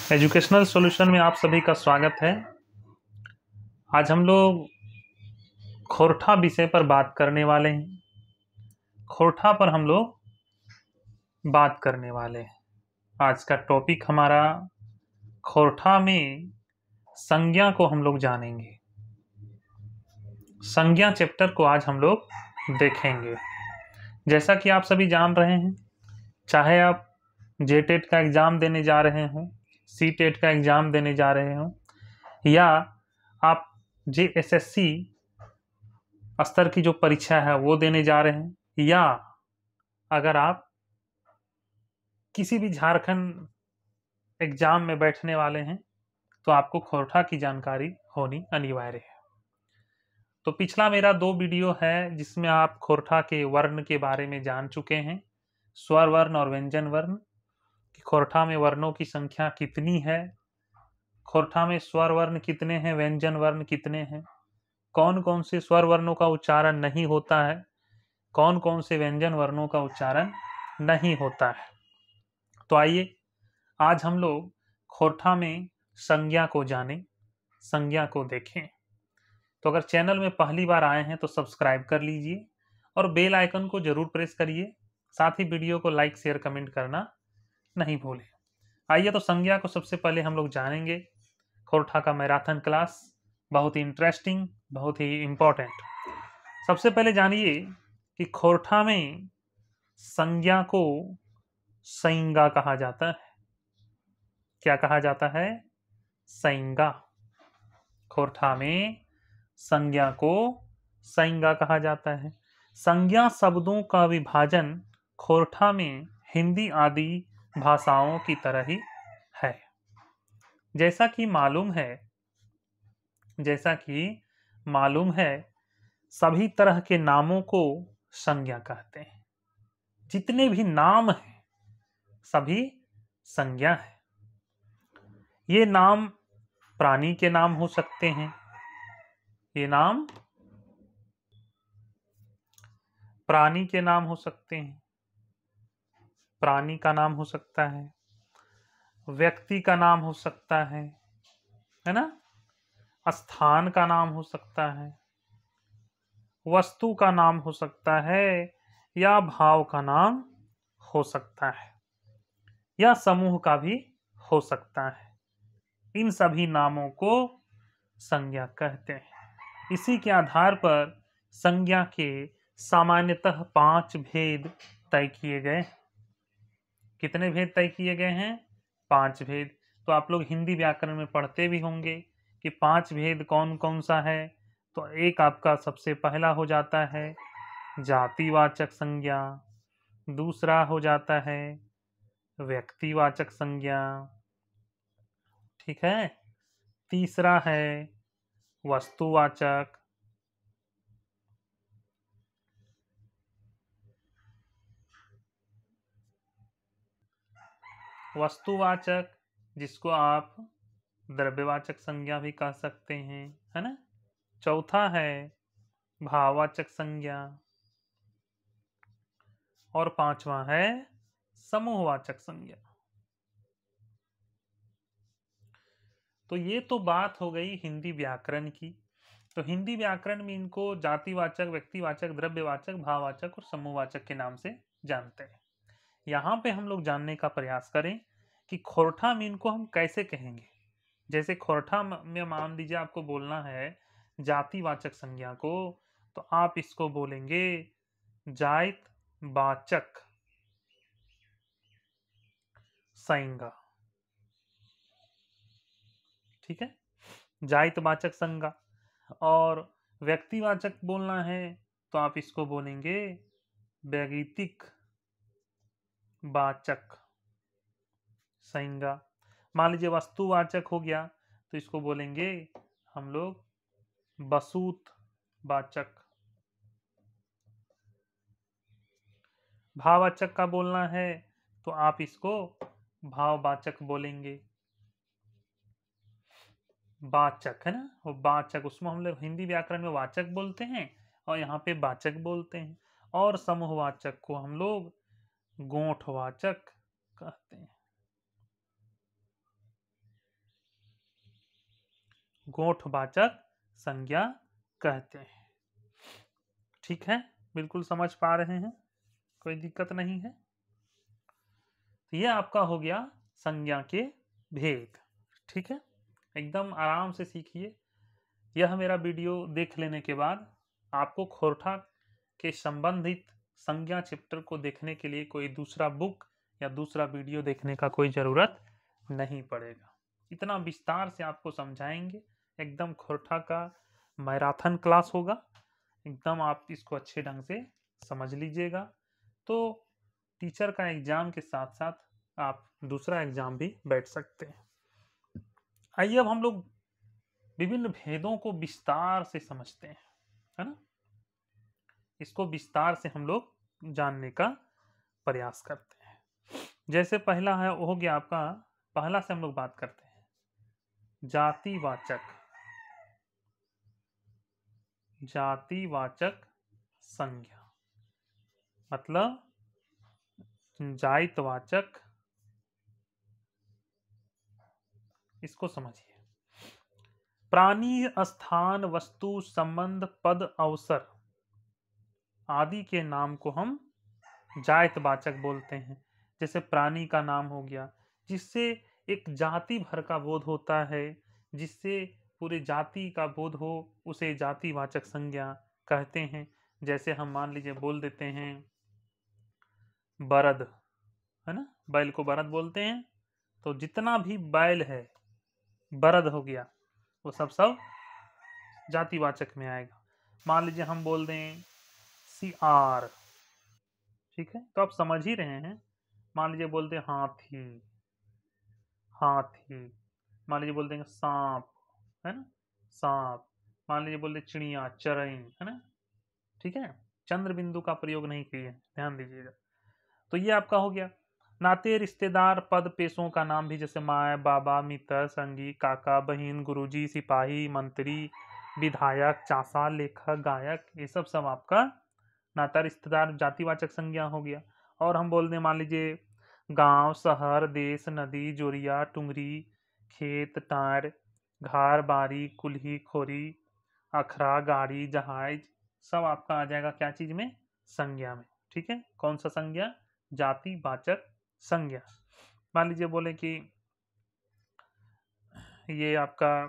Educational solution में आप सभी का स्वागत है। आज हम लोग खोरठा विषय पर बात करने वाले हैं। खोरठा पर हम लोग बात करने वाले हैं। आज का टॉपिक हमारा खोरठा में संज्ञा को हम लोग जानेंगे। संज्ञा चैप्टर को आज हम लोग देखेंगे। जैसा कि आप सभी जान रहे हैं, चाहे आप जेटेट का एग्ज़ाम देने जा रहे हों, सीटेट का एग्ज़ाम देने जा रहे हों, या आप जेएसएससी स्तर की जो परीक्षा है वो देने जा रहे हैं, या अगर आप किसी भी झारखंड एग्जाम में बैठने वाले हैं, तो आपको खोरठा की जानकारी होनी अनिवार्य है। तो पिछला मेरा 2 वीडियो है जिसमें आप खोरठा के वर्ण के बारे में जान चुके हैं, स्वर वर्ण और व्यंजन वर्ण, कि खोरठा में वर्णों की संख्या कितनी है, खोरठा में स्वर वर्ण कितने हैं, व्यंजन वर्ण कितने हैं, कौन कौन से स्वर वर्णों का उच्चारण नहीं होता है, कौन कौन से व्यंजन वर्णों का उच्चारण नहीं होता है। तो आइए आज हम लोग खोरठा में संज्ञा को जानें, संज्ञा को देखें। तो अगर चैनल में पहली बार आए हैं तो सब्सक्राइब कर लीजिए और बेल आइकन को जरूर प्रेस करिए। साथ ही वीडियो को लाइक शेयर कमेंट करना नहीं भूलें। आइए तो संज्ञा को सबसे पहले हम लोग जानेंगे। खोरठा का मैराथन क्लास बहुत ही इंटरेस्टिंग, बहुत ही इंपॉर्टेंट। सबसे पहले जानिए कि खोरठा में संज्ञा को संज्ञा कहा जाता है। क्या कहा जाता है? संज्ञा। खोरठा में संज्ञा को संज्ञा कहा जाता है। संज्ञा शब्दों का विभाजन खोरठा में हिंदी आदि भाषाओं की तरह ही है। जैसा कि मालूम है सभी तरह के नामों को संज्ञा कहते हैं। जितने भी नाम हैं सभी संज्ञा है। ये नाम प्राणी के नाम हो सकते हैं, ये नाम प्राणी के नाम हो सकते हैं, प्राणी का नाम हो सकता है, व्यक्ति का नाम हो सकता है ना, स्थान का नाम हो सकता है, वस्तु का नाम हो सकता है, या भाव का नाम हो सकता है, या समूह का भी हो सकता है। इन सभी नामों को संज्ञा कहते हैं। इसी के आधार पर संज्ञा के सामान्यतः 5 भेद तय किए गए। कितने भेद तय किए गए हैं? 5 भेद। तो आप लोग हिंदी व्याकरण में पढ़ते भी होंगे कि 5 भेद कौन कौन सा है। तो एक आपका सबसे पहला हो जाता है जातिवाचक संज्ञा, दूसरा हो जाता है व्यक्तिवाचक संज्ञा, ठीक है, तीसरा है वस्तुवाचक, वस्तुवाचक जिसको आप द्रव्यवाचक संज्ञा भी कह सकते हैं, है ना। चौथा है भाववाचक संज्ञा, और पांचवा है समूहवाचक संज्ञा। तो ये तो बात हो गई हिंदी व्याकरण की। तो हिंदी व्याकरण में इनको जातिवाचक, व्यक्तिवाचक, द्रव्यवाचक, भाववाचक और समूहवाचक के नाम से जानते हैं। यहाँ पे हम लोग जानने का प्रयास करें कि खोरठा में इनको हम कैसे कहेंगे। जैसे खोरठा में मान लीजिए आपको बोलना है जातिवाचक संज्ञा को, तो आप इसको बोलेंगे जाति वाचक संज्ञा, ठीक है, जातिवाचक संज्ञा। और व्यक्तिवाचक बोलना है तो आप इसको बोलेंगे वैयक्तिक वाचक संज्ञा। मान लीजिए वस्तुवाचक हो गया तो इसको बोलेंगे हम लोग वस्तुत वाचक। भाववाचक का बोलना है तो आप इसको भाववाचक बोलेंगे। वाचक है ना, वो वाचक, उसमें हम लोग हिंदी व्याकरण में वाचक बोलते हैं और यहाँ पे वाचक बोलते हैं। और समूहवाचक को हम लोग गोठवाचक कहते हैं। गोठवाचक संज्ञा कहते हैं। ठीक है, बिल्कुल समझ पा रहे हैं, कोई दिक्कत नहीं है। तो यह आपका हो गया संज्ञा के भेद। ठीक है, एकदम आराम से सीखिए। यह मेरा वीडियो देख लेने के बाद आपको खोरठा के संबंधित संज्ञा चैप्टर को देखने के लिए कोई दूसरा बुक या दूसरा वीडियो देखने का कोई जरूरत नहीं पड़ेगा। इतना विस्तार से आपको समझाएंगे, एकदम खोरठा का मैराथन क्लास होगा। एकदम आप इसको अच्छे ढंग से समझ लीजिएगा, तो टीचर का एग्जाम के साथ साथ आप दूसरा एग्जाम भी बैठ सकते हैं। आइए अब हम लोग विभिन्न भेदों को विस्तार से समझते हैं, है ना। इसको विस्तार से हम लोग जानने का प्रयास करते हैं। जैसे पहला है वो हो गया आपका, पहला से हम लोग बात करते हैं जातिवाचक। जातिवाचक संज्ञा मतलब जातिवाचक, इसको समझिए। प्राणी, स्थान, वस्तु, संबंध, पद, अवसर आदि के नाम को हम जातिवाचक बोलते हैं। जैसे प्राणी का नाम हो गया, जिससे एक जाति भर का बोध होता है, जिससे पूरे जाति का बोध हो, उसे जातिवाचक संज्ञा कहते हैं। जैसे हम मान लीजिए बोल देते हैं बरद, है ना, बैल को बरद बोलते हैं, तो जितना भी बैल है बरद हो गया, वो सब सब जातिवाचक में आएगा। मान लीजिए हम बोल दें सियार, ठीक है, तो आप समझ ही रहे हैं। मान लीजिए बोलते हैं हाथी, हाथी। मान लीजिए बोल देंगे सांप, है ना, सांप। मान लीजिए बोल दे चिड़िया, चरई, है ना। ठीक है, चंद्र बिंदु का प्रयोग नहीं किए, ध्यान दीजिएगा। तो ये आपका हो गया। नाते, रिश्तेदार, पद, पेशों का नाम भी, जैसे माए, बाबा, मित्र, संगी, काका, बहन, गुरुजी, सिपाही, मंत्री, विधायक, चाचा, लेखक, गायक, ये सब सब आपका नाता रिश्तेदार जातिवाचक संज्ञा हो गया। और हम बोल दें मान लीजिए गांव, शहर, देश, नदी, जोरिया, टुंगरी, खेत, टार, घार, बारी, कुल्ही, खोरी, अखरा, गाड़ी, जहाज, सब आपका आ जाएगा क्या चीज में, संज्ञा में। ठीक है, कौन सा संज्ञा, जातिवाचक संज्ञा। मान लीजिए बोले कि ये आपका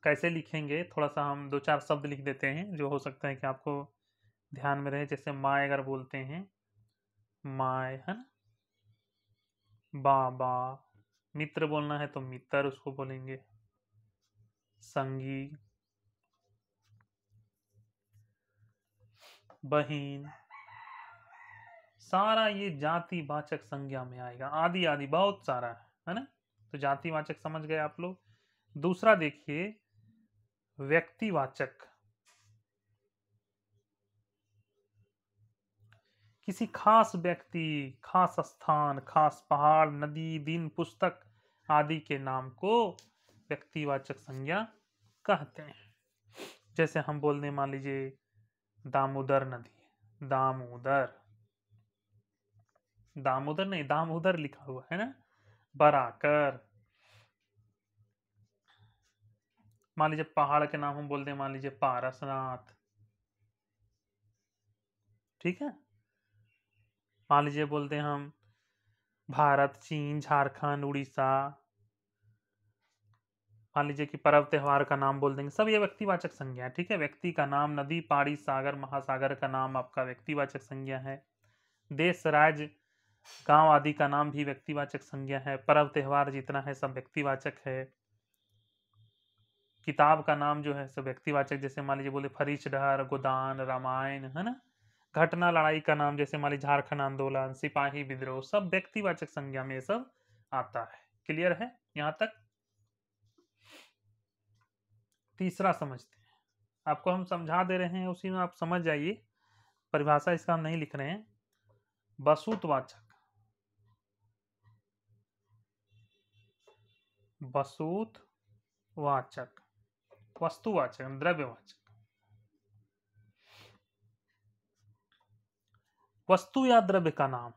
कैसे लिखेंगे, थोड़ा सा हम दो चार शब्द लिख देते हैं जो हो सकता है कि आपको ध्यान में रहे। जैसे माए अगर बोलते हैं, माए, है ना, बाबा। मित्र बोलना है तो मित्र उसको बोलेंगे, संगी, बहिन, सारा ये जातिवाचक संज्ञा में आएगा। आदि आदि बहुत सारा है ना। तो जातिवाचक समझ गए आप लोग। दूसरा देखिए व्यक्तिवाचक। किसी खास व्यक्ति, खास स्थान, खास पहाड़, नदी, दिन, पुस्तक आदि के नाम को व्यक्तिवाचक संज्ञा कहते हैं। जैसे हम बोल दें मान लीजिए दामोदर नदी, दामोदर, दामोदर नहीं दामोदर लिखा हुआ है ना, बराकर। मान लीजिए पहाड़ के नाम हम बोल दें, मान लीजिए पारसनाथ। ठीक है, मान लीजिए बोलते हैं हम भारत, चीन, झारखंड, उड़ीसा। मान लीजिए कि पर्व त्योहार का नाम बोल देंगे, सब ये व्यक्तिवाचक संज्ञा है। ठीक है, व्यक्ति का नाम, नदी, पहाड़ी, सागर, महासागर का नाम आपका व्यक्तिवाचक संज्ञा है। देश, राज्य, गांव आदि का नाम भी व्यक्तिवाचक संज्ञा है। पर्व त्योहार जितना है सब व्यक्तिवाचक है। किताब का नाम जो है सब व्यक्तिवाचक, जैसे मान लीजिए बोले फरीच डहर, गोदान, रामायण, है ना। घटना, लड़ाई का नाम, जैसे मान लीजिए झारखंड आंदोलन, सिपाही विद्रोह, सब व्यक्तिवाचक संज्ञा में ये सब आता है। क्लियर है यहां तक। तीसरा समझते हैं, आपको हम समझा दे रहे हैं, उसी में आप समझ जाइए। परिभाषा इसका हम नहीं लिख रहे हैं। वसूतवाचक, वसूतवाचक, वस्तुवाचक, द्रव्यवाचक। वस्तु या द्रव्य का नाम,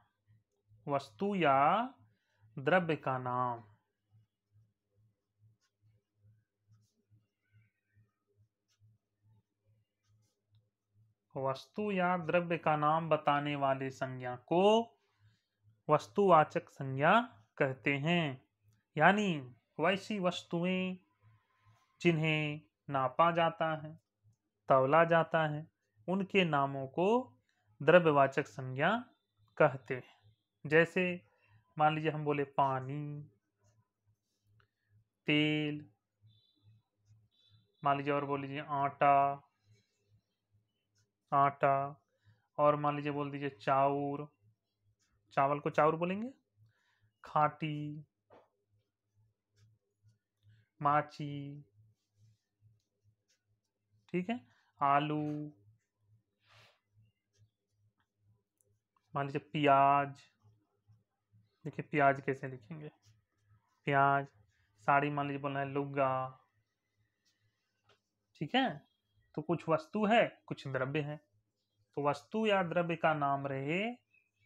वस्तु या द्रव्य का नाम वस्तु या द्रव्य का नाम बताने वाले संज्ञा को वस्तुवाचक संज्ञा कहते हैं। यानी वैसी वस्तुएं जिन्हें नापा जाता है, तौला जाता है, उनके नामों को द्रव्यवाचक संज्ञा कहते हैं। जैसे मान लीजिए हम बोले पानी, तेल, मान लीजिए और बोल लीजिए आटा, आटा, और मान लीजिए बोल दीजिए चाउर, चावल को चाउर बोलेंगे, खाटी, माची, ठीक है, आलू, मान लीजिए प्याज, देखिए प्याज कैसे लिखेंगे, प्याज, साड़ी मान लीजिए बोलना है लुग्गा, ठीक है। तो कुछ वस्तु है, कुछ द्रव्य है। तो वस्तु या द्रव्य का नाम रहे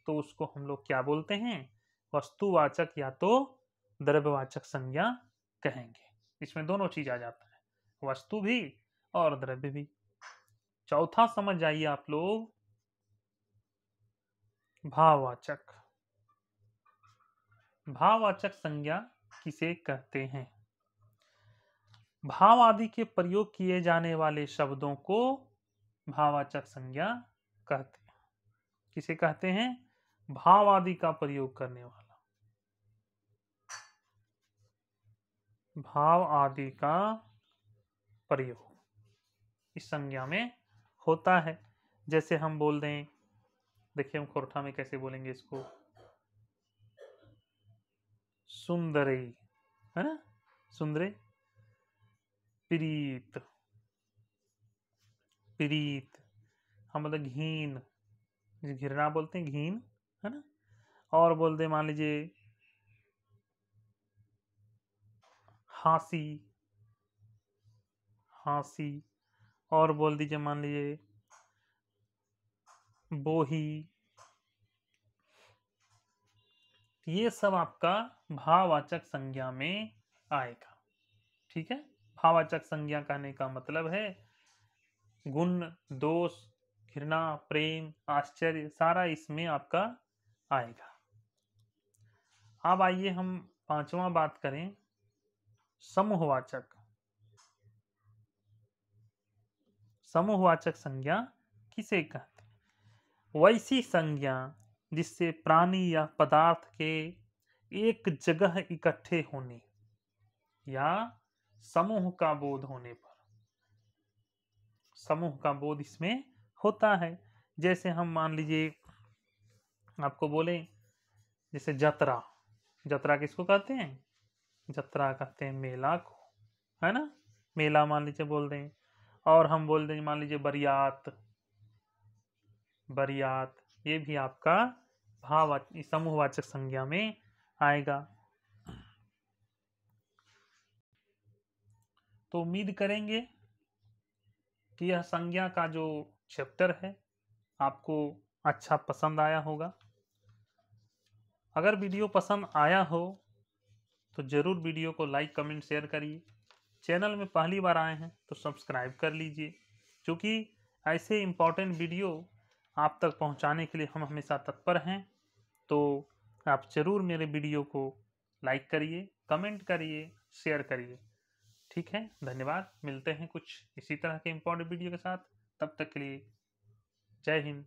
तो उसको हम लोग क्या बोलते हैं, वस्तुवाचक या तो द्रव्यवाचक संज्ञा कहेंगे। इसमें दोनों चीज आ जाता है, वस्तु भी और द्रव्य भी। चौथा समझ जाइए आप लोग, भाववाचक। भाववाचक संज्ञा किसे कहते हैं? भाव आदि के प्रयोग किए जाने वाले शब्दों को भाववाचक संज्ञा कहते हैं। किसे कहते हैं? भाव आदि का प्रयोग करने वाला, भाव आदि का प्रयोग इस संज्ञा में होता है। जैसे हम बोल दें, देखिए हम खोरठा में कैसे बोलेंगे इसको, सुंदरे, है ना, सुंदरे, प्रीत, प्रीत, हम मतलब घीन, घिरना बोलते हैं घीन, है ना। और बोल दे मान लीजिए हासी, हासी, और बोल दीजिए मान लीजिए बोही। ये सब आपका भाववाचक संज्ञा में आएगा, ठीक है। भाववाचक संज्ञा कहने का मतलब है गुण, दोष, घृणा, प्रेम, आश्चर्य, सारा इसमें आपका आएगा। अब आइए हम पांचवा बात करें, समूहवाचक। समूहवाचक संज्ञा किसे कहते हैं? वैसी संज्ञा जिससे प्राणी या पदार्थ के एक जगह इकट्ठे होने या समूह का बोध होने पर, समूह का बोध इसमें होता है। जैसे हम मान लीजिए आपको बोले, जैसे जतरा, जतरा किसको कहते हैं? जतरा कहते हैं मेला को, है ना। मेला मान लीजिए बोल दें, और हम बोल दें मान लीजिए बरियात, बरियात, ये भी आपका भाव समूहवाचक संज्ञा में आएगा। तो उम्मीद करेंगे कि यह संज्ञा का जो चैप्टर है आपको अच्छा पसंद आया होगा। अगर वीडियो पसंद आया हो तो जरूर वीडियो को लाइक, कमेंट, शेयर करिए। चैनल में पहली बार आए हैं तो सब्सक्राइब कर लीजिए, क्योंकि ऐसे इम्पोर्टेंट वीडियो आप तक पहुंचाने के लिए हम हमेशा तत्पर हैं। तो आप जरूर मेरे वीडियो को लाइक करिए, कमेंट करिए, शेयर करिए। ठीक है, धन्यवाद। मिलते हैं कुछ इसी तरह के इम्पोर्टेंट वीडियो के साथ। तब तक के लिए जय हिंद।